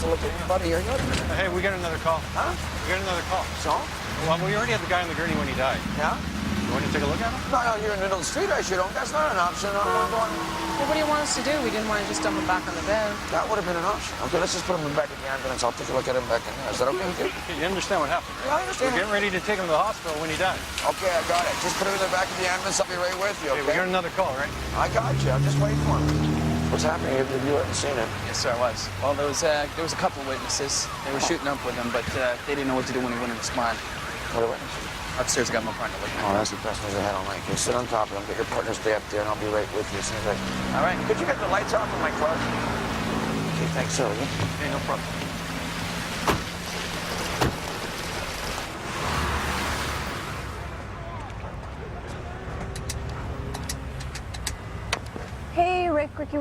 to look at you, buddy. You're good. Hey, we got another call. Huh? We got another call. So? Well, we already had the guy on the gurney when he died. Yeah? You want to take a look at him? Not out here in the middle of the street, I sure don't. That's not an option. Well, what do you want us to do? We didn't want to just dump him back on the bed. That would have been an option. Okay, let's just put him back in the ambulance. I'll take a look at him back in there. Is that okay with you? You understand what happened? Yeah, I understand. We're getting ready to take him to the hospital when he died. Okay, I got it. Just put him in the back of the ambulance. I'll be right with you, Hey, okay? we got another call, right? I got you. I'm just waiting for him. What's happening? You hadn't seen it. Yes, sir, I was. Well, there was a couple of witnesses. They were shooting up with him, but they didn't know what to do when he wouldn't respond. What are witnesses? Upstairs, I got my partner with me. Oh, that's the best news I had all night. Okay, sit on top of him. Get your partner stay up there, and I'll be right with you as soon as I... All right. Could you get the lights off in my car? Okay, thanks, sir. Hey, no problem. Hey, Rick. Come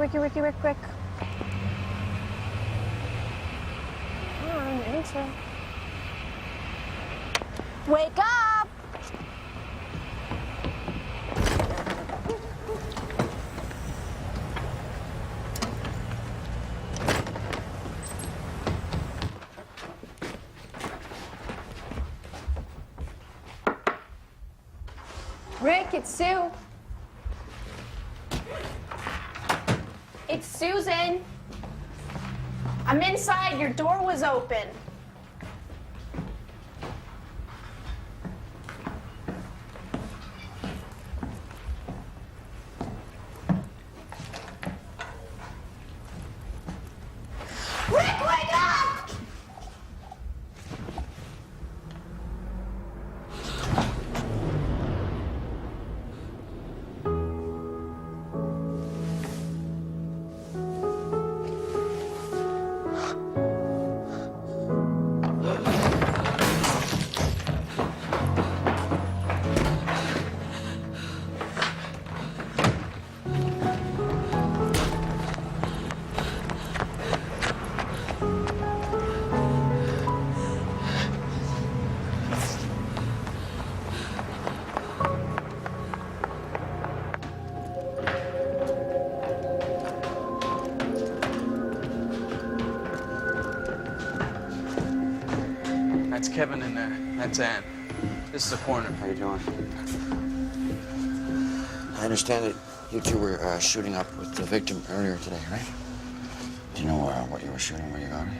on, answer. Wake up! Rick, it's Sue. It's Susan. I'm inside. Your door was open. Rick, wake up! That's Kevin in there. That's Ann. This is the coroner. How you doing? I understand that you two were shooting up with the victim earlier today, right? Do you know what you were shooting, where you got it?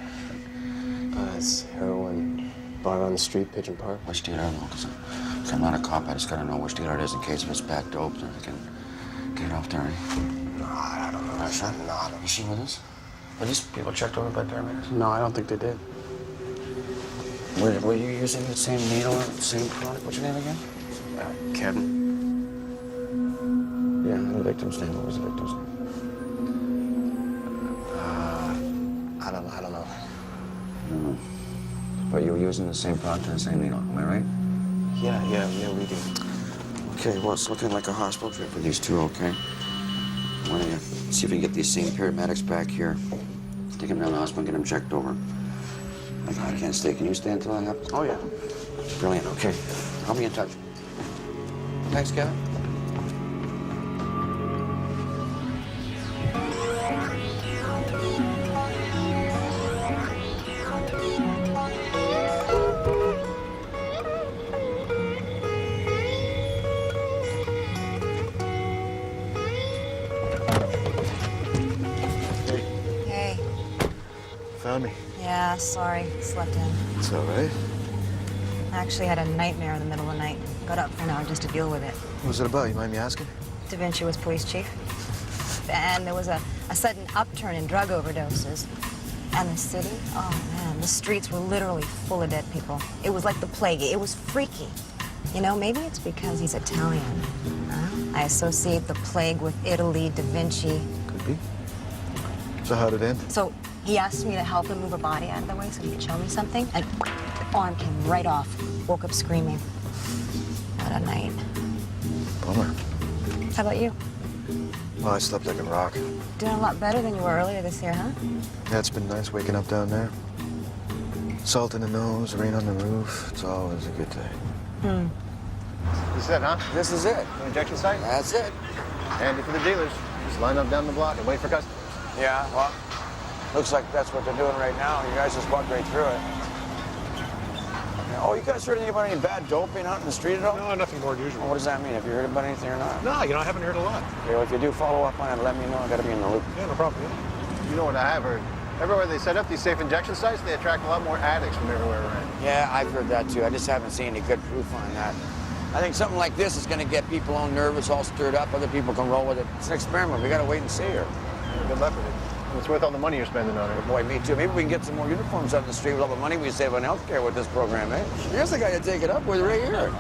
It's heroin bar on the street, Pigeon Park. Which dealer, though? Because I'm not a cop. I just gotta know which dealer it is in case if it's bad dope, then I can get it off there, right? No, I don't know. That's not. No, is she with us? Were these people checked over by paramedics? No, I don't think they did. Were you using the same needle or the same product? What's your name again? Kevin. Yeah, and the victim's name. What was the victim's name? I don't know. No. But you were using the same product and the same needle, am I right? Yeah, we do. Okay, well, it's looking like a hospital trip for these two, okay? Why don't you see if we can get these same paramedics back here, take them down to the hospital and get them checked over. I can't stay. Can you stay until I have? Oh, yeah. Brilliant, okay. I'll be in touch. Thanks, Kevin. Hey. Found me. Yeah, sorry. Slept in. It's all right. I actually had a nightmare in the middle of the night. Got up for an hour just to deal with it. What was it about? You mind me asking? Da Vinci was police chief. And there was a sudden upturn in drug overdoses. And the city, oh man, the streets were literally full of dead people. It was like the plague. It was freaky. You know, maybe it's because he's Italian. I associate the plague with Italy, Da Vinci. Could be. So how'd it end? So he asked me to help him move a body out of the way so he could show me something, and arm came right off. Woke up screaming. What a night. Bummer. How about you? Well, I slept like a rock. Doing a lot better than you were earlier this year, huh? Yeah, it's been nice waking up down there. Salt in the nose, rain on the roof. It's always a good day. This is it, huh? This is it. The injection site? That's it. Handy for the dealers. Just line up down the block and wait for customers. Yeah, well, Looks like that's what they're doing right now. You guys just walked right through it. Oh, you guys heard anything about any bad dope being out in the street at all? No, nothing more than usual. What does that mean? Have you heard about anything or not? No, I haven't heard a lot. Okay, well, if you do follow up on it, let me know. I gotta be in the loop. Yeah, no problem. You know what I have heard? Everywhere they set up these safe injection sites, they attract a lot more addicts from everywhere around. Yeah, I've heard that too. I just haven't seen any good proof on that. I think something like this is gonna get people all nervous, all stirred up. Other people can roll with it. It's an experiment. We gotta wait and see here. Good luck with it. It's worth all the money you're spending on it. Boy, me too. Maybe we can get some more uniforms out in the street with all the money we save on healthcare with this program, eh? Here's the guy to take it up with right here.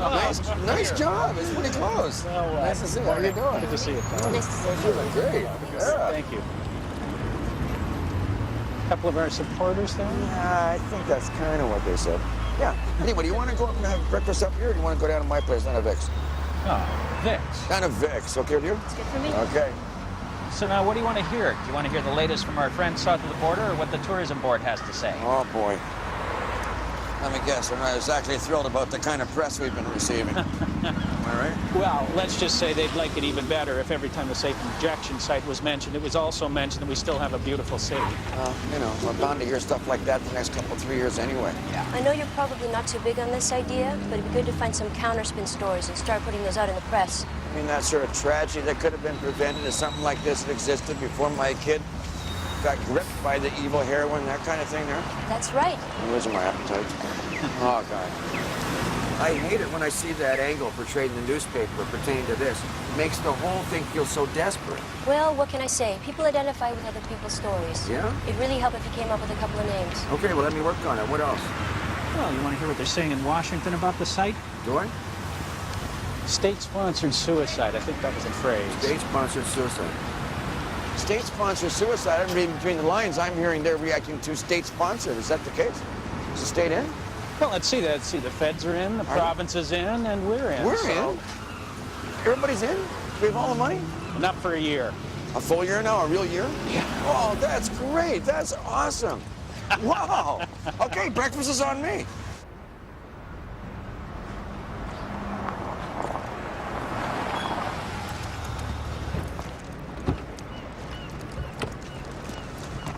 Nice job. It's pretty close. Nice to see you. How are you doing? Good to see you. Nice to see you. You look great. Yeah. Thank you. A couple of our supporters there? Yeah, I think that's kind of what they said. Yeah. Anyway, do you want to go up and have breakfast up here, or do you want to go down to my place, down to Vic's? Oh, Vix. Down to Vic's. Okay with you? It's good for me. Okay. So now, what do you want to hear? Do you want to hear the latest from our friends south of the border, or what the tourism board has to say? Oh, boy. Let me guess. I'm not exactly thrilled about the kind of press we've been receiving. Am I right? Well, let's just say they'd like it even better if every time the safe injection site was mentioned, it was also mentioned that we still have a beautiful city. You know, we're bound to hear stuff like that the next couple, 3 years anyway. I know you're probably not too big on this idea, but it'd be good to find some counterspin stories and start putting those out in the press. I mean, that sort of tragedy that could have been prevented if something like this had existed before my kid got gripped by the evil heroin, that kind of thing there. That's right. I'm losing my appetite. Oh, God. I hate it when I see that angle portrayed in the newspaper pertaining to this. It makes the whole thing feel so desperate. Well, what can I say? People identify with other people's stories. Yeah? It'd really help if you came up with a couple of names. Okay, well, let me work on it. What else? Well, you want to hear what they're saying in Washington about the site? Do I? State-sponsored suicide. I think that was the phrase. State-sponsored suicide. State-sponsored suicide? I'm reading between the lines. I'm hearing they're reacting to state-sponsored. Is that the case? Is the state in? Well, let's see. The feds are in, the province is in, and we're in. We're in? Everybody's in? We have all the money? Not for a year. A full year now? A real year? Yeah. Oh, that's great. That's awesome. Wow. Okay, breakfast is on me.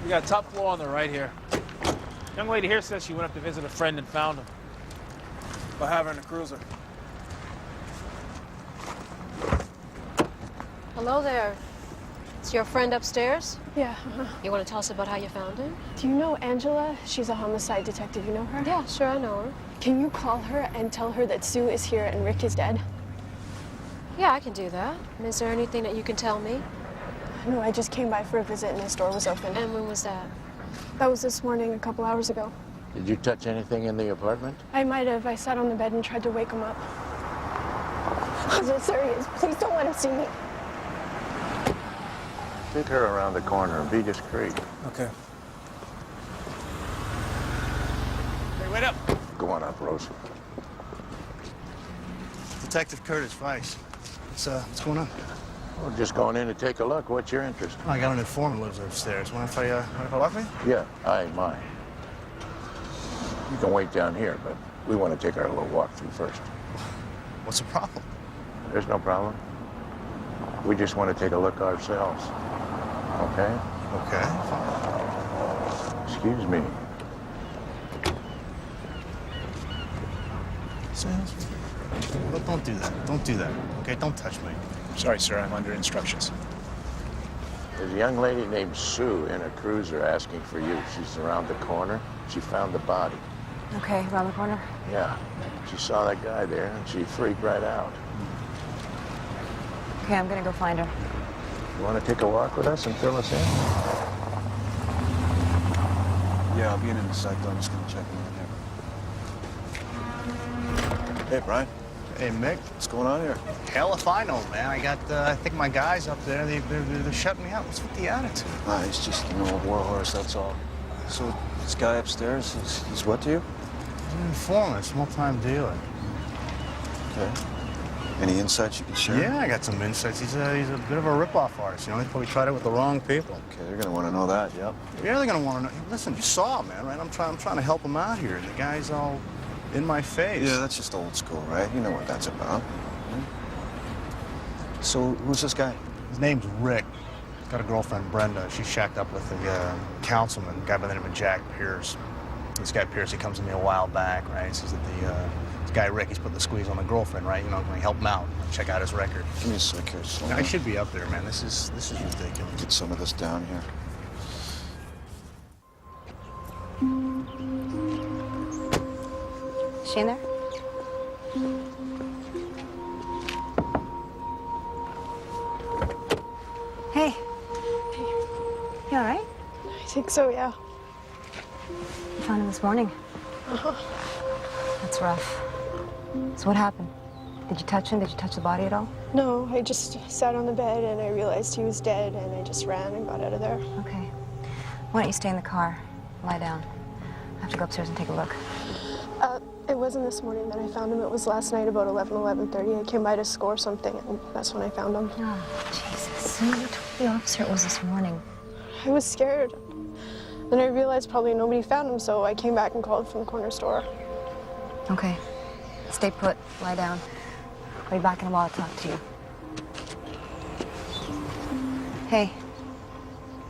We got top floor on the right here. Young lady here says she went up to visit a friend and found him. We'll have her in a cruiser. Hello there. It's your friend upstairs? Yeah. You want to tell us about how you found him? Do you know Angela? She's a homicide detective. You know her? Yeah, sure, I know her. Can you call her and tell her that Sue is here and Rick is dead? Yeah, I can do that. Is there anything that you can tell me? No, I just came by for a visit and his door was open. And when was that? That was this morning, a couple hours ago. Did you touch anything in the apartment? I might have. I sat on the bed and tried to wake him up. I'm so serious. Please don't let him see me. Take her around the corner and be discreet. Okay. Hey, wait up. Go on up, Rose. Detective Curtis Weiss. What's going on? Well, just going in to take a look. What's your interest? I got an informant lives upstairs. Mind if I walk me? Yeah, I ain't mine. You can wait down here, but we want to take our little walk through first. What's the problem? There's no problem. We just want to take a look ourselves. Okay? Okay. Excuse me. Well, don't do that. Don't do that. Okay, don't touch me. Sorry, sir. I'm under instructions. There's a young lady named Sue in a cruiser asking for you. She's around the corner. She found the body. Okay, around the corner. Yeah. She saw that guy there, and she freaked right out. Okay, I'm gonna go find her. You want to take a walk with us and fill us in? Yeah, I'll be in a sec, though. I'm just gonna check in here. Hey, Brian. Hey, Mick. What's going on here? Hell if I know, man. I think my guys up there, they're shutting me out. What's with the attitude? He's just an old warhorse, that's all. So this guy upstairs, he's what to you? He's an informant, small-time dealer. Okay. Any insights you can share? Yeah, I got some insights. He's a bit of a rip-off artist, you know? He probably tried it with the wrong people. Okay, they're gonna want to know that, yep. Yeah, they're gonna want to know. Listen, you saw him, man, right? I'm trying to help him out here, and the guy's all in my face. Yeah, that's just old school, right? You know what that's about. So, who's this guy? His name's Rick. Got a girlfriend, Brenda. She's shacked up with a councilman, a guy by the name of Jack Pierce. This guy Pierce, he comes to me a while back, right? He says that this guy Rick, he's put the squeeze on the girlfriend, right? You know, can we help him out? Check out his record. Give me a sec here. I should be up there, man. This is ridiculous. Get some of this down here. Is she in there? Hey. You all right? I think so, yeah. You found him this morning. Uh-huh. That's rough. So what happened? Did you touch him? Did you touch the body at all? No, I just sat on the bed and I realized he was dead and I just ran and got out of there. Okay. Why don't you stay in the car? Lie down. I have to go upstairs and take a look. It wasn't this morning that I found him. It was last night about 11:30. I came by to score something and that's when I found him. Oh, Jesus. You told the officer it was this morning. I was scared. Then I realized probably nobody found him, so I came back and called from the corner store. Okay. Stay put. Lie down. I'll be back in a while to talk to you. Hey.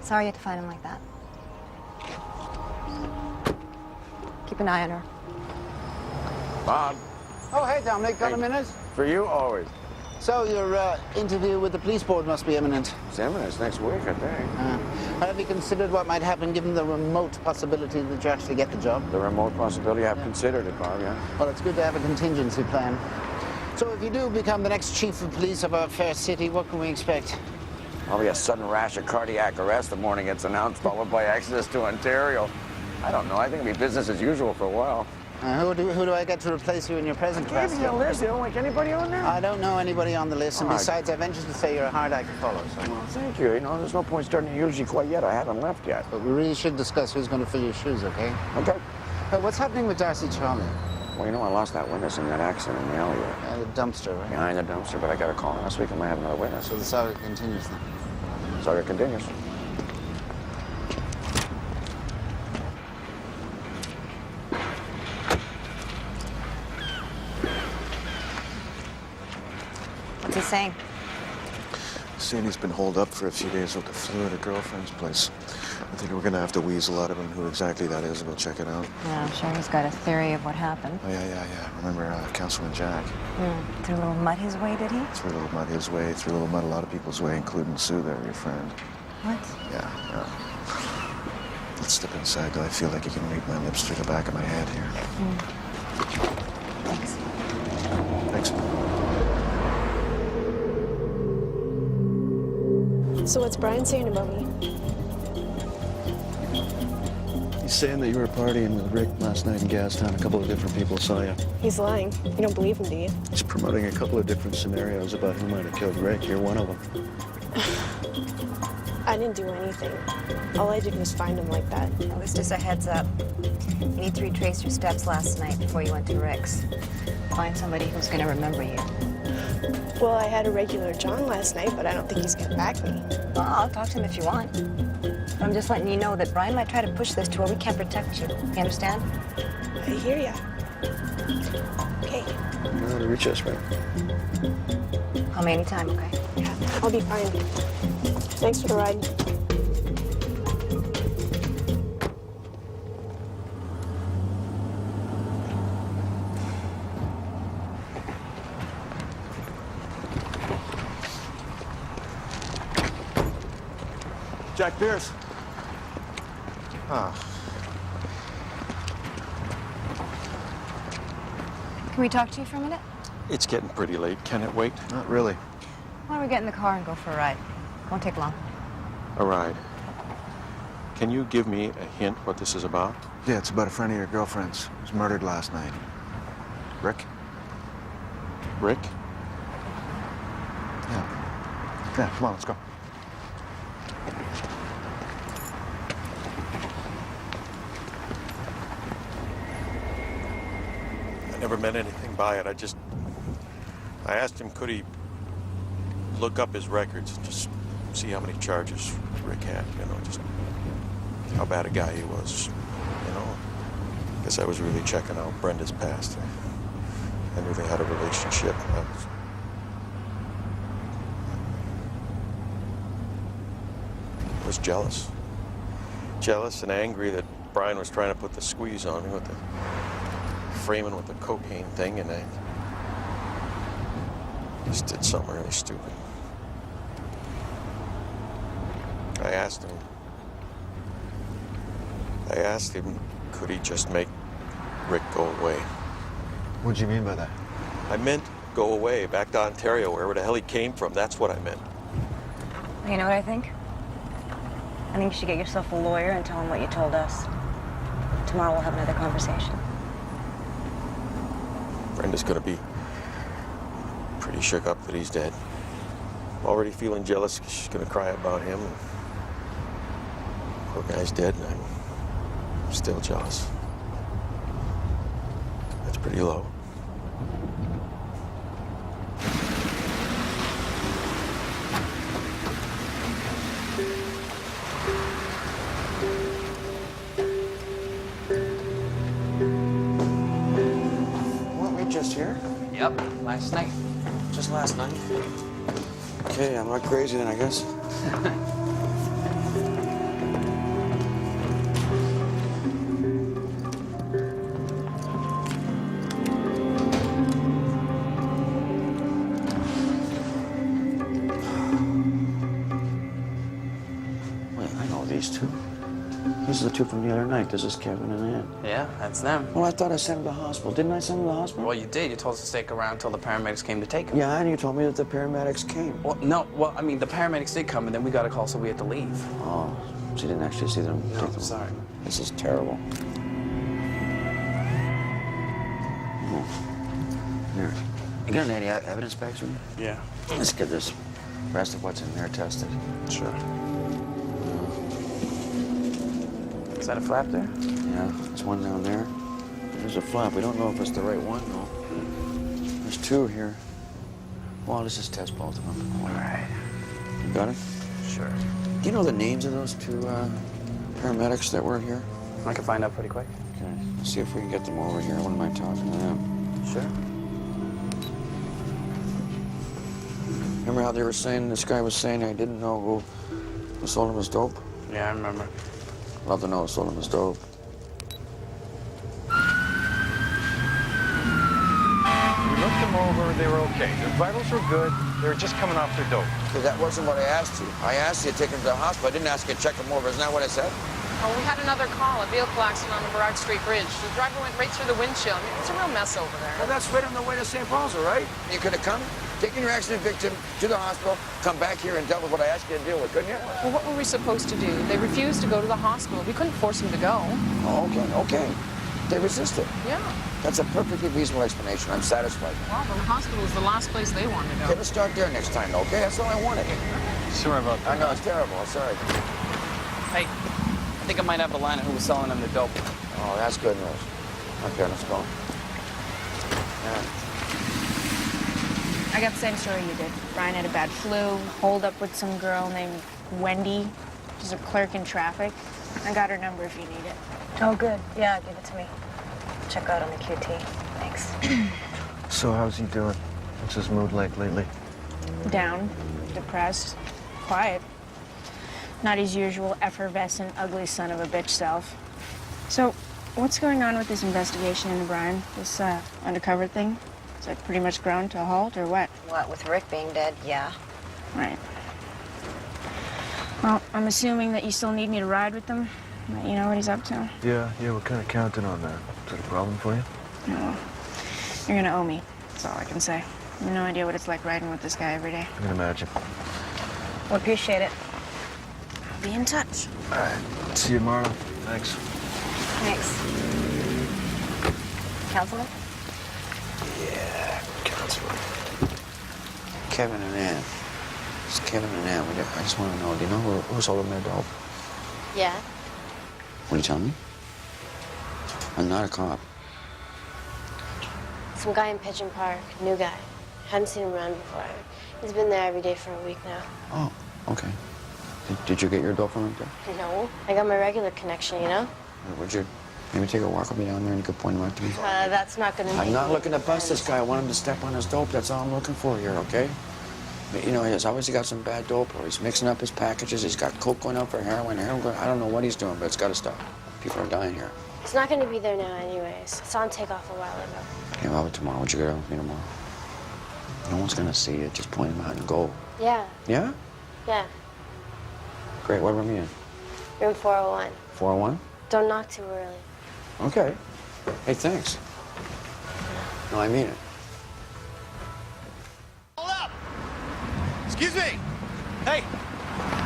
Sorry you had to find him like that. Keep an eye on her. Bob. Oh, hey, Dominic. Got a minute? For you, always. So, your interview with the police board must be imminent. It's imminent. It's next week, I think. Have you considered what might happen given the remote possibility that you actually get the job? The remote possibility, I've considered it, Bob, yeah. Well, it's good to have a contingency plan. So if you do become the next chief of police of our fair city, what can we expect? Probably a sudden rash of cardiac arrest the morning it's announced, followed by exodus to Ontario. I don't know. I think it'll be business as usual for a while. Who do I get to replace you in your present capacity? Give me a list. You don't like anybody on there? I don't know anybody on the list, and All right. besides, I venture to say you're a hard act to follow. So. Well, thank you. You know, there's no point starting a eulogy quite yet. I haven't left yet. But we really should discuss who's going to fill your shoes, okay? Okay. What's happening with Darcy Charlie? Well, you know, I lost that witness in that accident in the alleyway. The dumpster, right? Behind the dumpster, but I got a call last week I might have another witness. So the saga continues then? Saga continues. What's he saying? Saying he's been holed up for a few days with the flu at a girlfriend's place. I think we're gonna have to weasel out of him who exactly that is and go check it out. Yeah, I'm sure he's got a theory of what happened. Oh, yeah. Remember Councilman Jack? Threw a little mud his way, did he? Threw a little mud his way, threw a little mud a lot of people's way, including Sue there, your friend. What? Yeah. Let's step inside, though. I feel like you can read my lips through the back of my head here. Thanks. Thanks. So what's Brian saying about me? He's saying that you were partying with Rick last night in Gastown. A couple of different people saw you. He's lying. You don't believe him, do you? He's promoting a couple of different scenarios about who might have killed Rick. You're one of them. I didn't do anything. All I did was find him like that. Well, this just a heads up. You need to retrace your steps last night before you went to Rick's. Find somebody who's going to remember you. Well, I had a regular John last night, but I don't think he's gonna back me. Well, I'll talk to him if you want. But I'm just letting you know that Brian might try to push this to where we can't protect you. You understand? I hear ya. Okay. You know how to reach us, right? Call me anytime, okay? Yeah, I'll be fine. Thanks for the ride. Jack Pierce. Can we talk to you for a minute? It's getting pretty late. Can it wait? Not really. Why don't we get in the car and go for a ride? Won't take long. A ride. Can you give me a hint what this is about? Yeah, it's about a friend of your girlfriend's. He was murdered last night. Rick? Rick? Yeah, come on, let's go. I never meant anything by it. I asked him, could he look up his records and just see how many charges Rick had, just how bad a guy he was, Guess I was really checking out Brenda's past. I knew they had a relationship. was jealous. Jealous and angry that Brian was trying to put the squeeze on me with the framing with the cocaine thing, and I just did something really stupid. I asked him, could he just make Rick go away? What'd you mean by that? I meant go away, back to Ontario, wherever the hell he came from. That's what I meant. You know what I think? I think you should get yourself a lawyer and tell him what you told us. Tomorrow we'll have another conversation. Brenda's gonna be pretty shook up that he's dead. Already feeling jealous because she's gonna cry about him. Poor guy's dead, and I'm still jealous. That's pretty low. Weren't we just here? Yep, last night. Just last night? Okay, I'm not crazy then, I guess. Wait, I know these two. These are the two from the other night. This is Kevin and Ann. Yeah, that's them. Well, I thought I sent him to the hospital. Didn't I send him to the hospital? Well, you did. You told us to stick around until the paramedics came to take him. Yeah, and you told me that the paramedics came. Well, no. Well, I mean, the paramedics did come, and then we got a call, so we had to leave. Oh, so you didn't actually see them No, take them? sorry. This is terrible. Oh. Here. You got any evidence bags from you? Yeah. Let's get this rest of what's in there tested. Sure. Is that a flap there? Yeah, there's one down there. There's a flap. We don't know if it's the right one, though. There's two here. Well, let's just test both of them. All right. You got it? Sure. Do you know the names of those two paramedics that were here? I can find out pretty quick. Okay. Let's see if we can get them over here. What am I talking to them? Sure. Remember how they were saying, this guy was saying I didn't know who sold him his dope? Yeah, I remember. Love to know who sold him his dope. We looked them over, they were okay. Their vitals were good, they were just coming off their dope. But that wasn't what I asked you. I asked you to take him to the hospital. I didn't ask you to check him over. Isn't that what I said? Oh, we had another call, a vehicle accident on the Burrard Street Bridge. The driver went right through the windshield. I mean, it's a real mess over there. Well, that's right on the way to St. Paul's, all right? You could have come, taken your accident victim to the hospital, come back here and dealt with what I asked you to deal with, couldn't you? Well, what were we supposed to do? They refused to go to the hospital. We couldn't force them to go. Oh, okay. They resisted. Yeah. That's a perfectly reasonable explanation. I'm satisfied. Well, the hospital is the last place they wanted to go. Okay, let's start there next time, okay? That's all I wanted. Sorry about that. I know, it's terrible. I'm sorry. Hey, I think I might have a line of who was selling them the dope. Oh, that's good news. Okay, let's go. Yeah. I got the same story you did. Brian had a bad flu, holed up with some girl named Wendy. She's a clerk in traffic. I got her number if you need it. Oh, good. Yeah, give it to me. Check out on the QT. Thanks. So how's he doing? What's his mood like lately? Down, depressed, quiet. Not his usual effervescent, ugly son of a bitch self. So, what's going on with this investigation into Brian? This undercover thing? Is it pretty much ground to a halt, or what? What, with Rick being dead? Yeah. Right. Well, I'm assuming that you still need me to ride with them. That you know what he's up to. Yeah, we're kind of counting on that. Is that a problem for you? No. You're gonna owe me. That's all I can say. I have no idea what it's like riding with this guy every day. I can imagine. Well, appreciate it. I'll be in touch. All right. See you tomorrow. Thanks. Thanks. Councilman? Yeah, Councilman. Kevin and Ann. It's Kevin and Ann. I just want to know, do you know who sold them their dope? Yeah. What are you telling me? I'm not a cop. Some guy in Pigeon Park, new guy. Hadn't seen him around before. He's been there every day for a week now. Oh, okay. Did you get your dope from him, too? No, I got my regular connection, you know? Would you maybe take a walk with me down there and you could point him out to me? That's not gonna make I'm not me looking to bust this guy. I want him to step on his dope. That's all I'm looking for here, okay? But, you know, he's always got some bad dope, or he's mixing up his packages. He's got coke going out for heroin, I don't know what he's doing, but it's got to stop. People are dying here. It's not going to be there now anyways. It's on takeoff a while ago. Okay, well, tomorrow, would you go with me tomorrow? No one's going to see you. Just point him out and go. Yeah. Yeah? Yeah. Great. What room are you in? Room 401. 401? Don't knock too early. Okay. Hey, thanks. No, I mean it. Excuse me. Hey,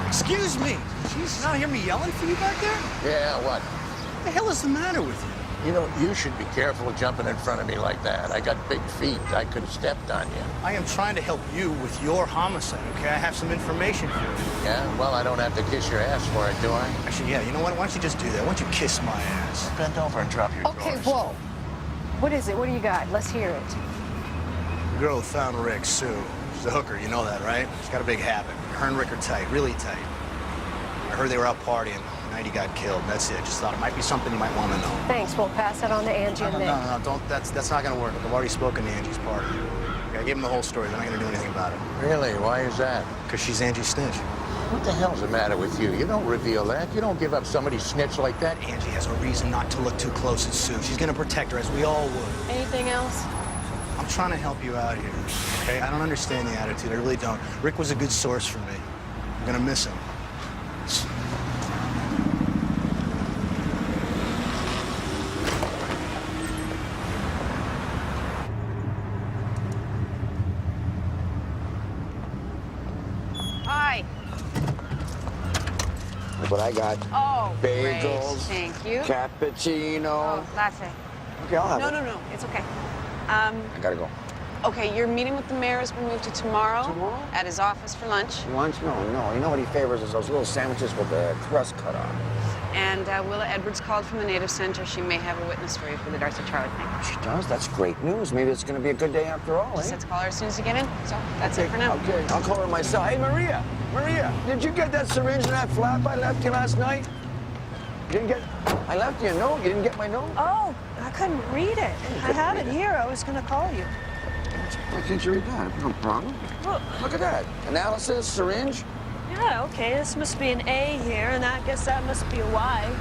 excuse me. Jeez, you not hear me yelling for you back there? Yeah, what? What the hell is the matter with you? You know, you should be careful jumping in front of me like that. I got big feet. I could have stepped on you. I am trying to help you with your homicide, okay? I have some information for you. Yeah? Well, I don't have to kiss your ass for it, do I? Actually, yeah, you know what? Why don't you just do that? Why don't you kiss my ass? Bend over and drop your Okay, drawers. whoa. What is it? What do you got? Let's hear it. The girl who found Rick, Sue. She's a hooker, you know that, right? She's got a big habit. Her and Rick are tight, really tight. I heard they were out partying the night he got killed. That's it. Just thought it might be something you might want to know. Thanks. We'll pass that on to Angie and Nick. No, don't. That's not gonna work. I've already spoken to Angie's party. Okay, I gave them the whole story. They're not gonna do anything about it. Really? Why is that? Because she's Angie's snitch. What the hell's the matter with you? You don't reveal that. You don't give up somebody's snitch like that. Angie has a reason not to look too close at Sue. She's gonna protect her, as we all would. Anything else? I'm trying to help you out here, okay? I don't understand the attitude. I really don't. Rick was a good source for me. I'm gonna miss him. Hi. Look what I got. Oh, Bagels. great. Thank you. Cappuccino. Oh, latte. Okay, I'll have No, it. no, it's okay. I gotta go. Okay, your meeting with the mayor has been moved to tomorrow. Tomorrow? At his office for lunch. Lunch? No. You know what he favors is those little sandwiches with the crust cut off. And Willa Edwards called from the Native Center. She may have a witness for you for the Darcy Charlie thing. She does? That's great news. Maybe it's gonna be a good day after all, She eh? said to call her as soon as you get in. So that's it for now. Okay, I'll call her myself. Hey, Maria, did you get that syringe in that flap I left you last night? You didn't get... I left you a note. You didn't get my note? Oh, I couldn't read it. I have it here. I was going to call you. Why can't you read that? No problem. Look at that. Analysis, syringe. Yeah, okay. This must be an A here, and I guess that must be a Y.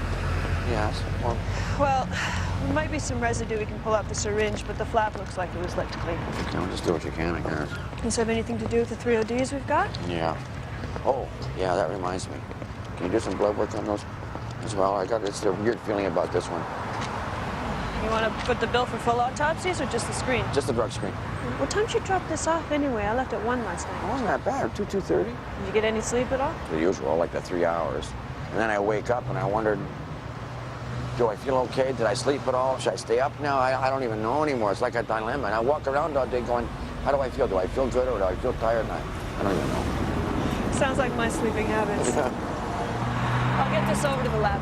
Yes. Well, there might be some residue we can pull out the syringe, but the flap looks like it was left clean. Okay, well, just do what you can, I guess. Does this have anything to do with the 3 ODs we've got? Yeah. Oh, yeah, that reminds me. Can you do some blood work on those as well? It's a weird feeling about this one. You want to put the bill for full autopsies or just the screen? Just the drug screen. What time did you drop this off anyway? I left at 1 last night. It wasn't that bad, 2:30. Did you get any sleep at all? The usual, like the 3 hours. And then I wake up and I wondered, do I feel okay? Did I sleep at all? Should I stay up now? I don't even know anymore. It's like a dilemma. And I walk around all day going, how do I feel? Do I feel good or do I feel tired? And I don't even know. Sounds like my sleeping habits. I'll get this over to the lab.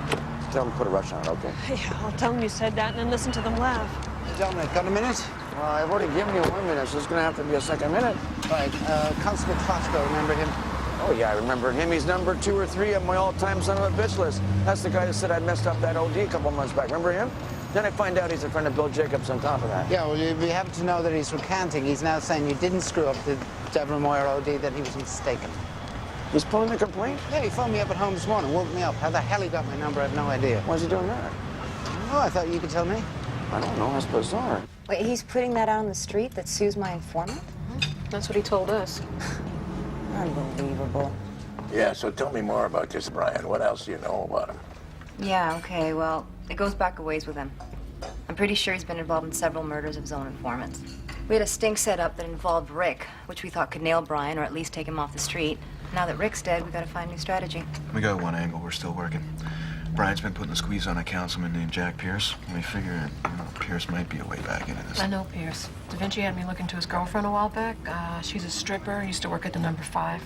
Tell them to put a rush on it, okay? Yeah, I'll tell them you said that and then listen to them laugh. Gentlemen, got a minute? Well, I've already given you 1 minute, so it's going to have to be a second minute. Right, Constable Klotzko, remember him? Oh, yeah, I remember him. He's number 2 or 3 on my all-time son of a bitch list. That's the guy that said I messed up that OD a couple months back. Remember him? Then I find out he's a friend of Bill Jacobs on top of that. Yeah, well, we happen to know that he's recanting. He's now saying you didn't screw up the Deborah Moyer OD, that he was mistaken. He's pulling the complaint? Yeah, he phoned me up at home this morning, woke me up. How the hell he got my number, I have no idea. Why's he doing that? Oh, I thought you could tell me. I don't know. That's bizarre. Wait, he's putting that out on the street that Sue's my informant? That's what he told us. Unbelievable. Yeah, so tell me more about this, Brian. What else do you know about him? Yeah, okay, well, it goes back a ways with him. I'm pretty sure he's been involved in several murders of his own informants. We had a sting set up that involved Rick, which we thought could nail Brian or at least take him off the street. Now that Rick's dead, we gotta find a new strategy. We got one angle. We're still working. Brian's been putting the squeeze on a councilman named Jack Pierce. We figure, Pierce might be a way back into this. I know Pierce. Da Vinci had me look into his girlfriend a while back. She's a stripper, used to work at the number 5.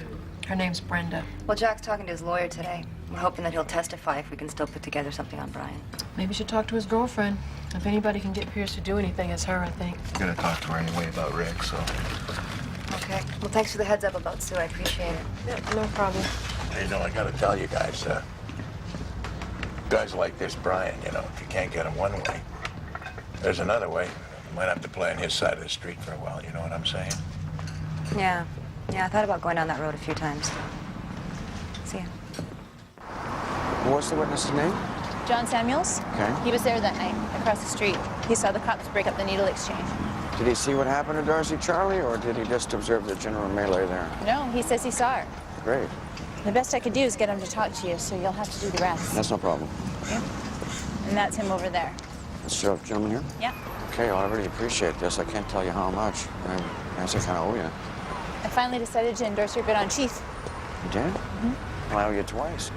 Her name's Brenda. Well, Jack's talking to his lawyer today. We're hoping that he'll testify if we can still put together something on Brian. Maybe you should talk to his girlfriend. If anybody can get Pierce to do anything, it's her, I think. I'm gonna talk to her anyway about Rick, so... Okay. Well, thanks for the heads up about Sue. I appreciate it. Yeah, no problem. You know, I gotta tell you guys, guys like this Brian, you know, if you can't get him one way, there's another way. You might have to play on his side of the street for a while, you know what I'm saying? Yeah. Yeah, I thought about going down that road a few times. See ya. What's the witness's name? John Samuels? Okay. He was there that night, across the street. He saw the cops break up the needle exchange. Did he see what happened to Darcy Charlie, or did he just observe the general melee there? No, he says he saw her. Great. The best I could do is get him to talk to you, so you'll have to do the rest. That's no problem. Okay? And that's him over there. This gentleman here? Yeah. Okay, well, I really appreciate this. I can't tell you how much. I guess I kind of owe you. I finally decided to endorse your bid on chief. You did? Well, I owe you twice.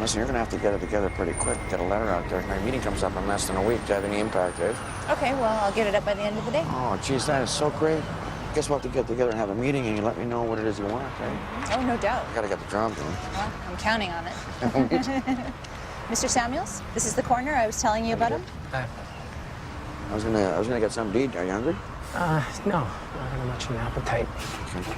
Listen, you're going to have to get it together pretty quick. Get a letter out there. My meeting comes up in less than a week. Do you have any impact, Dave? Okay, well, I'll get it up by the end of the day. Oh, geez, that is so great. Guess we'll have to get together and have a meeting, and you let me know what it is you want, okay? Oh, no doubt. I got to get the job done. Well, I'm counting on it. Me too. Mr. Samuels, this is the corner I was telling you about him. I was gonna get something to eat. Are you hungry? No, not very much of an appetite. Okay.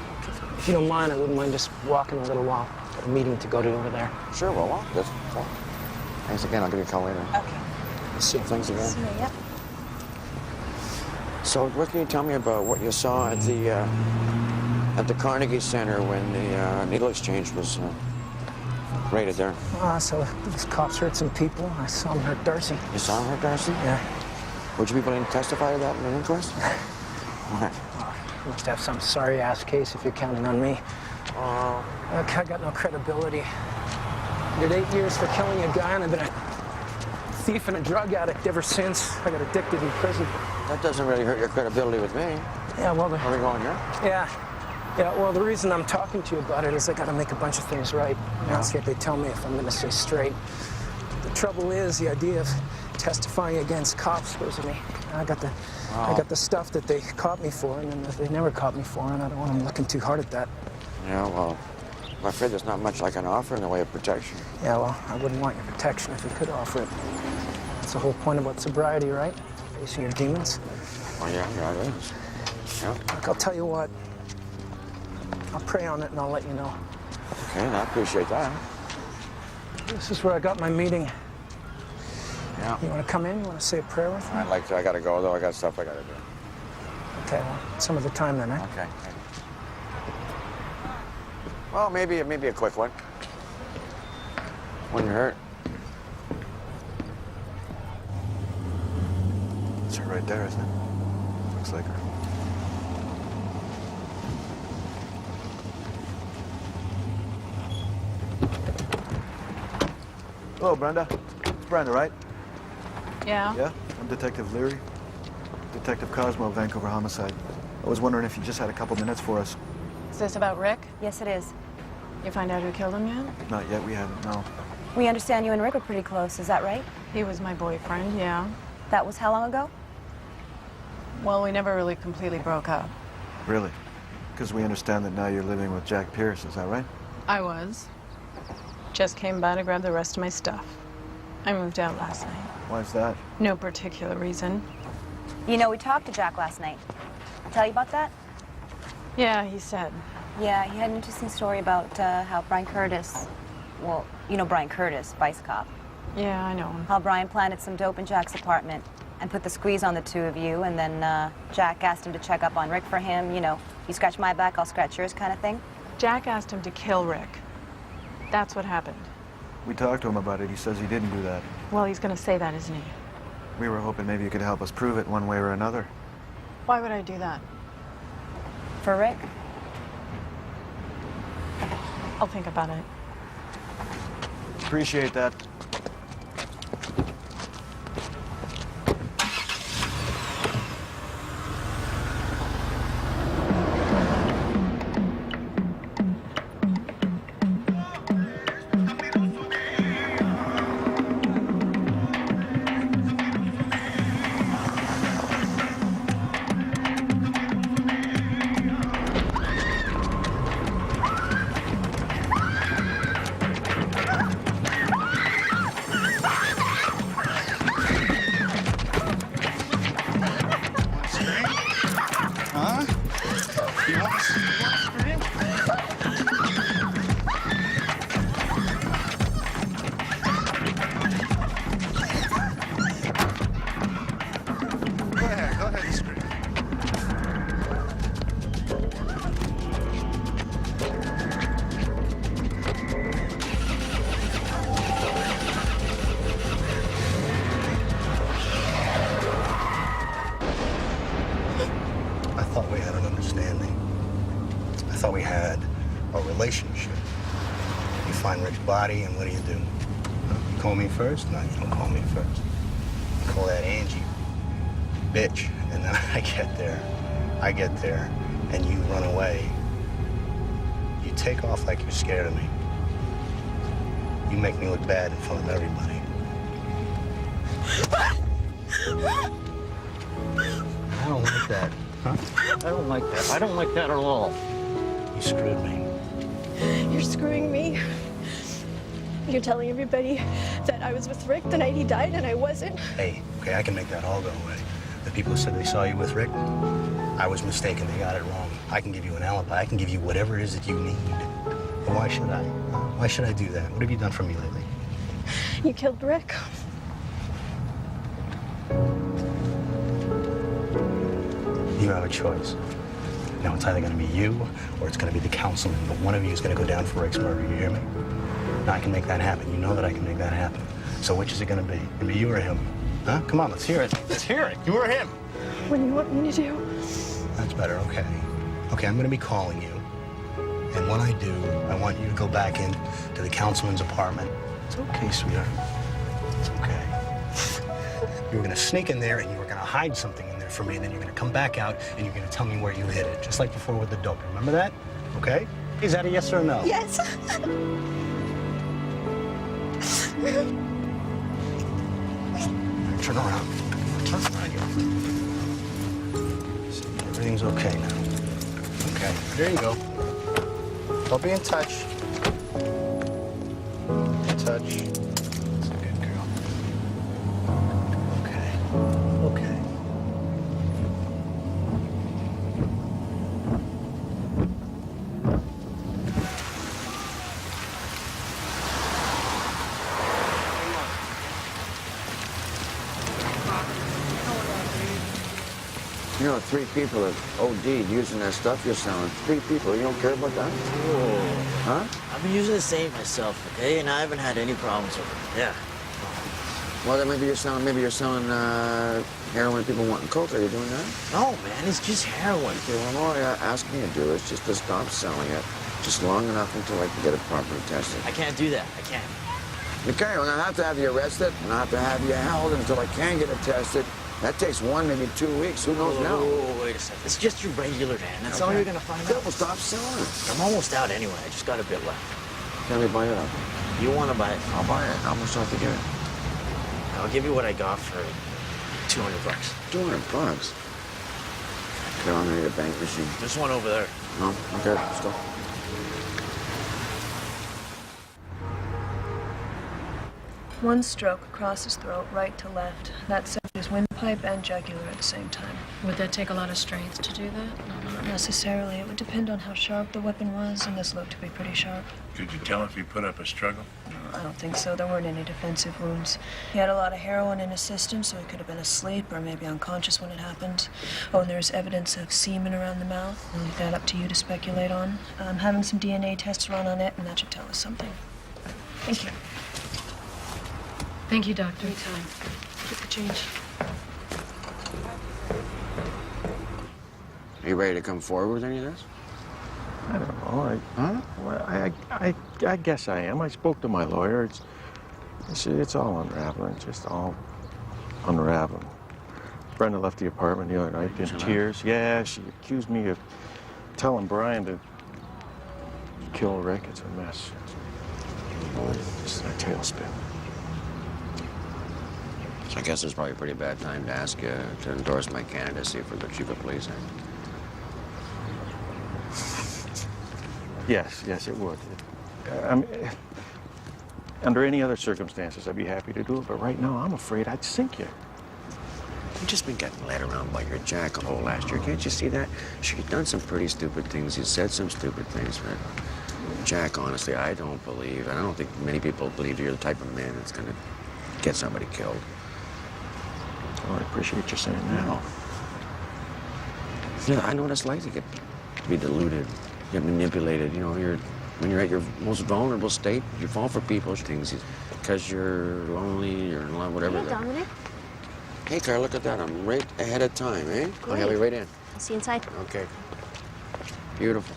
If you don't mind, I wouldn't mind just walking a little while. Got a meeting to go to over there. Sure, we'll walk. That's fine. Thanks again. I'll give you a call later. Okay. See you. Thanks again. See you, yep. So, what can you tell me about what you saw at the Carnegie Center when the needle exchange was raided there? So these cops hurt some people. I saw them hurt Darcy. You saw him hurt Darcy? Yeah. Would you be willing to testify to that in an inquest? Why? You must have some sorry-ass case if you're counting on me. I got no credibility. I did 8 years for killing a guy, and I've been a thief and a drug addict ever since. I got addicted in prison. That doesn't really hurt your credibility with me. Yeah, well, Are we going here? Yeah, well, the reason I'm talking to you about it is I gotta make a bunch of things right. And that's what they tell me if I'm gonna stay straight. The trouble is the idea of testifying against cops scares me. I got the stuff that they caught me for, and then that they never caught me for, and I don't want them looking too hard at that. Yeah, well, I'm afraid there's not much I can offer in the way of protection. Yeah, well, I wouldn't want your protection if you could offer it. That's the whole point about sobriety, right? Facing your demons. Well, yeah, it is. Yeah. Look, I'll tell you what. I'll pray on it and I'll let you know. Okay, I appreciate that. This is where I got my meeting. Yeah. You want to come in? You want to say a prayer with me? I'd like to. I gotta go, though. I got stuff I gotta do. Okay, well, some of the time then, eh? Okay. Well, maybe a quick one. When you're hurt. It's her right there, isn't it? Looks like her. Hello, Brenda. It's Brenda, right? Yeah? Yeah? I'm Detective Leary. Detective Cosmo, Vancouver Homicide. I was wondering if you just had a couple minutes for us. Is this about Rick? Yes, it is. You find out who killed him yet? Not yet, we haven't, no. We understand you and Rick were pretty close, is that right? He was my boyfriend, yeah. That was how long ago? Well, we never really completely broke up. Really? Because we understand that now you're living with Jack Pierce, is that right? I was. Just came by to grab the rest of my stuff. I moved out last night. Why's that? No particular reason. You know, we talked to Jack last night. Tell you about that? Yeah, he said. Yeah, he had an interesting story about how Brian Curtis, well, you know Brian Curtis, vice cop. Yeah, I know him. How Brian planted some dope in Jack's apartment and put the squeeze on the two of you, and then Jack asked him to check up on Rick for him, you know, you scratch my back, I'll scratch yours kind of thing. Jack asked him to kill Rick. That's what happened. We talked to him about it. He says he didn't do that. Well, he's gonna say that, isn't he? We were hoping maybe you could help us prove it one way or another. Why would I do that? For Rick? I'll think about it. Appreciate that. understand me. I thought we had a relationship. You find Rick's body, and what do? You call me first? No, you don't call me first. You call that Angie, bitch, and then I get there, and you run away. You take off like you're scared of me. You make me look bad in front of everybody. I don't like that. Huh? I don't like that. I don't like that at all. You screwed me. You're screwing me. You're telling everybody that I was with Rick the night he died and I wasn't. Hey, okay, I can make that all go away. The people who said they saw you with Rick, I was mistaken. They got it wrong. I can give you an alibi. I can give you whatever it is that you need. But why should I? Why should I do that? What have you done for me lately? You killed Rick. You have a choice. Now, it's either going to be you or it's going to be the councilman, but one of you is going to go down for Rick's murder, you hear me? Now, I can make that happen. You know that I can make that happen. So which is it going to be? Going to be you or him? Huh? Come on, let's hear it. Let's hear it. You or him? What do you want me to do? That's better, okay. Okay, I'm going to be calling you. And when I do, I want you to go back in to the councilman's apartment. It's okay, sweetheart. It's okay. You were going to sneak in there and you were going to hide something in there for me, and then you're going to come back out and you're going to tell me where you hid it, just like before with the dope. Remember that? Okay? Is that a yes or a no? Yes. Turn around. Turn around here. See, everything's okay now. Okay, there you go. I'll be in touch. In touch. That's a good girl. Okay. Okay. You know, 3 people have OD'd using that stuff you're selling. 3 people. You don't care about that? Whoa. Huh? I've been using the same myself, okay? And I haven't had any problems with it. Yeah. Well, then maybe you're selling heroin people wanting coke. Are you doing that? No, man, it's just heroin. Okay, well, all I ask me to do is just to stop selling it just long enough until I can get it properly tested. I can't do that. I can't. Okay, well, I have to have you arrested, and I have to have you held until I can get it tested. That takes 1, maybe 2 weeks. Who knows now? Oh, wait a second. It's just your regular Dan. That's all you're going to find out. Well, stop selling it. I'm almost out anyway. I just got a bit left. Can we buy it up? You want to buy it? I'll buy it. How much do I have to give it? I'll give you what I got for $200. 200 bucks? Okay, I'm gonna need a bank machine. There's one over there. No? Okay, let's go. One stroke across his throat, right to left. That severed his windpipe and jugular at the same time. Would that take a lot of strength to do that? Not necessarily. It would depend on how sharp the weapon was, and this looked to be pretty sharp. Could you tell if he put up a struggle? I don't think so. There weren't any defensive wounds. He had a lot of heroin in his system, so he could have been asleep or maybe unconscious when it happened. Oh, and there's evidence of semen around the mouth. I'll leave that up to you to speculate on. I'm having some DNA tests run on it, and that should tell us something. Thank you. Thank you, Doctor. Anytime. Keep the change. Are you ready to come forward with any of this? I don't know. Well, I guess I am. I spoke to my lawyer. It's all unraveling. Just all unraveling. Brenda left the apartment the other night in tears. Yeah, she accused me of telling Brian to kill Rick. It's a mess. It's a tailspin. So I guess it's probably a pretty bad time to ask you to endorse my candidacy for the chief of police. Yes, it would. Under any other circumstances, I'd be happy to do it, but right now, I'm afraid I'd sink you. You've just been getting led around by your jack a whole last year. Can't you see that? Sure, you've done some pretty stupid things. You said some stupid things, but Jack, honestly, I don't think many people believe you're the type of man that's gonna get somebody killed. Well, I appreciate you saying that. No. Yeah, I know what it's like to be deluded, get manipulated. You know, when you're at your most vulnerable state, you fall for people's things because you're lonely, you're in love, whatever. Hey, Dominic. Hey, Carl, look at that. I'm right ahead of time, eh? I'll have you right in. I'll see you inside. Okay. Beautiful.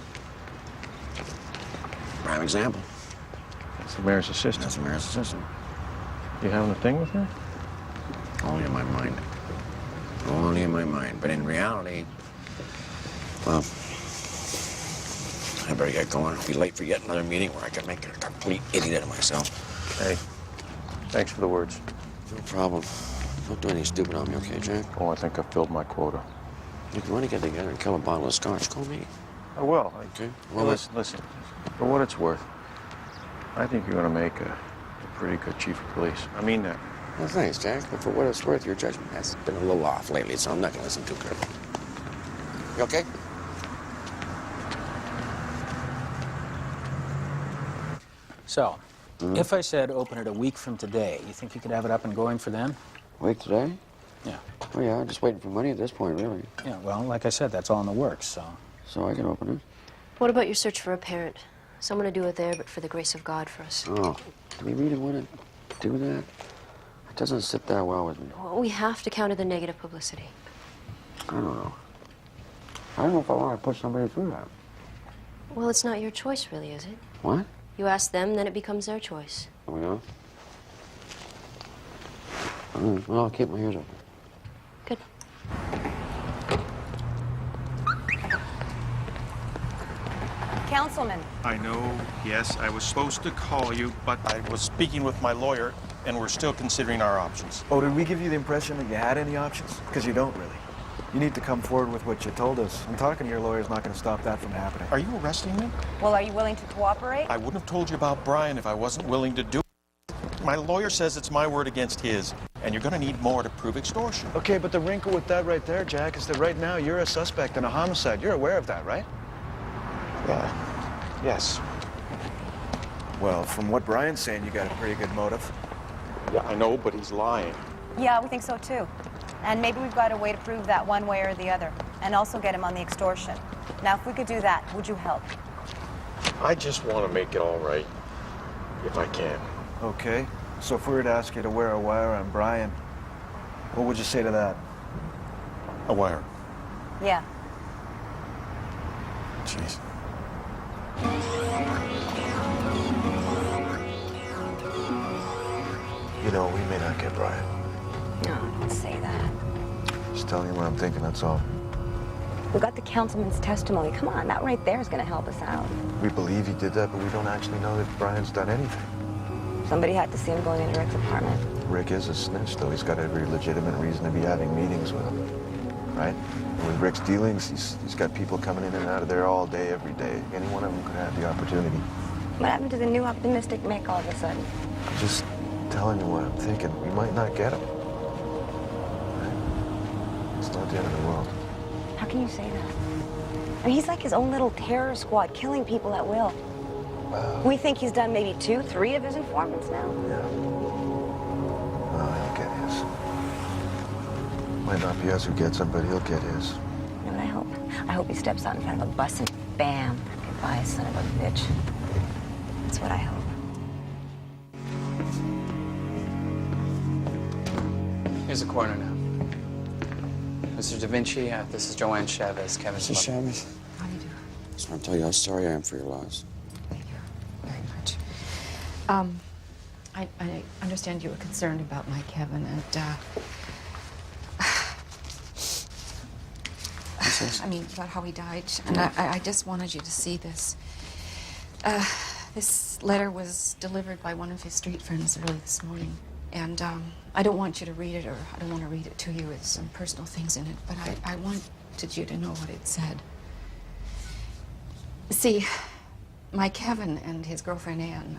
Prime example. That's the mayor's assistant. That's the mayor's assistant. You having a thing with her? Only in my mind. Only in my mind. But in reality, well, I better get going. I'll be late for yet another meeting where I can make a complete idiot of myself. Hey, thanks for the words. No problem. Don't do anything stupid on me, okay, Jack? Oh, I think I've filled my quota. If you want to get together and kill a bottle of scotch, call me. I will. Okay. Well, listen. For what it's worth, I think you're going to make a pretty good chief of police. I mean that. Well, thanks, Jack. But for what it's worth, your judgment has been a little off lately, so I'm not going to listen too carefully. You okay? So, if I said open it a week from today, you think you could have it up and going for then? Week today? Yeah. Oh, yeah, I'm just waiting for money at this point, really. Yeah, well, like I said, that's all in the works, so... So I can open it? What about your search for a parent? Someone to do it there, but for the grace of God for us. Oh, do we really want to do that? It doesn't sit that well with me. Well, we have to counter the negative publicity. I don't know. I don't know if I want to put somebody through that. Well, it's not your choice, really, is it? What? You ask them, then it becomes their choice. Oh, yeah? Well, I'll keep my ears open. Good. Councilman. I know, yes, I was supposed to call you, but I was speaking with my lawyer, and we're still considering our options. Oh, did we give you the impression that you had any options? Because you don't really. You need to come forward with what you told us. And talking to your lawyer is not going to stop that from happening. Are you arresting me? Well, are you willing to cooperate? I wouldn't have told you about Brian if I wasn't willing to do it. My lawyer says it's my word against his, and you're going to need more to prove extortion. Okay, but the wrinkle with that right there, Jack, is that right now you're a suspect in a homicide. You're aware of that, right? Yeah. Yes. Well, from what Brian's saying, you got a pretty good motive. Yeah, I know, but he's lying. Yeah, we think so too. And maybe we've got a way to prove that one way or the other, and also get him on the extortion. Now, if we could do that, would you help? I just want to make it all right, if I can. Okay. So if we were to ask you to wear a wire on Brian, what would you say to that? A wire? Yeah. Jeez. You know, we may not get Brian. No, don't say that. Just telling you what I'm thinking, that's all. We got the councilman's testimony. Come on, that right there is going to help us out. We believe he did that, but we don't actually know that Brian's done anything. Somebody had to see him going into Rick's apartment. Rick is a snitch, though. He's got every legitimate reason to be having meetings with him, right? And with Rick's dealings, he's got people coming in and out of there all day, every day. Any one of them could have the opportunity. What happened to the new optimistic Mick all of a sudden? I'm just telling you what I'm thinking. We might not get him. Right? It's not the end of the world. How can you say that? I mean, he's like his own little terror squad, killing people at will. Wow. We think he's done maybe 2, 3 of his informants now. Yeah. Well, he'll get his. Might not be us who gets him, but he'll get his. You know what I hope? I hope he steps out in front of a bus and bam, goodbye, son of a bitch. That's what I hope. Here's the coroner now. Mr. Da Vinci, this is Joanne Chavez, Kevin's Mrs. mother. Chavez? How do you do? I just want to tell you how sorry I am for your loss. Very much. I understand you were concerned about my Kevin, and, I mean, about how he died. And I just wanted you to see this. This letter was delivered by one of his street friends early this morning. And I don't want you to read it, or I don't want to read it to you. There's some personal things in it, but I wanted you to know what it said. See, my Kevin and his girlfriend Ann,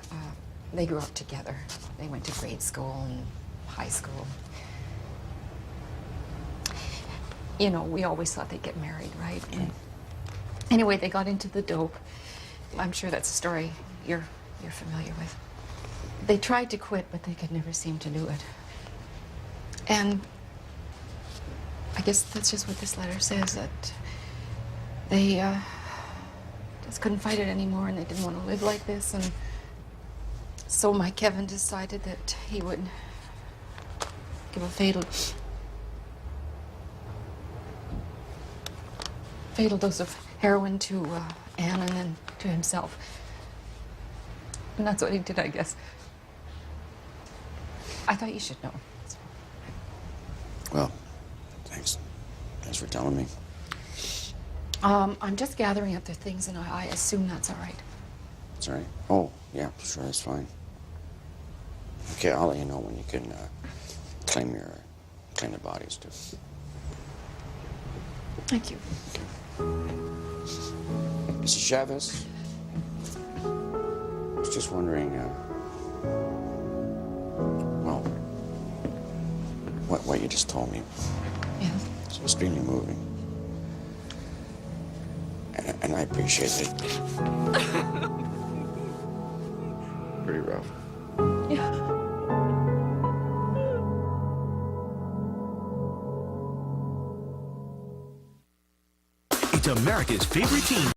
they grew up together. They went to grade school and high school. You know, we always thought they'd get married, right? And anyway, they got into the dope. I'm sure that's a story you're familiar with. They tried to quit, but they could never seem to do it. And I guess that's just what this letter says, that they just couldn't fight it anymore, and they didn't want to live like this. And so my Kevin decided that he would give a fatal dose of heroin to Anne and then to himself. And that's what he did, I guess. I thought you should know. Well, thanks. Thanks for telling me. I'm just gathering up the things, and I assume that's all right. It's all right. Oh, yeah, sure, that's fine. Okay, I'll let you know when you can claim the bodies too. Thank you. Mrs. Chavez, I was just wondering, well, what you just told me. Yeah. It's extremely moving. And I appreciate it. Pretty rough. Yeah. It's America's favorite team.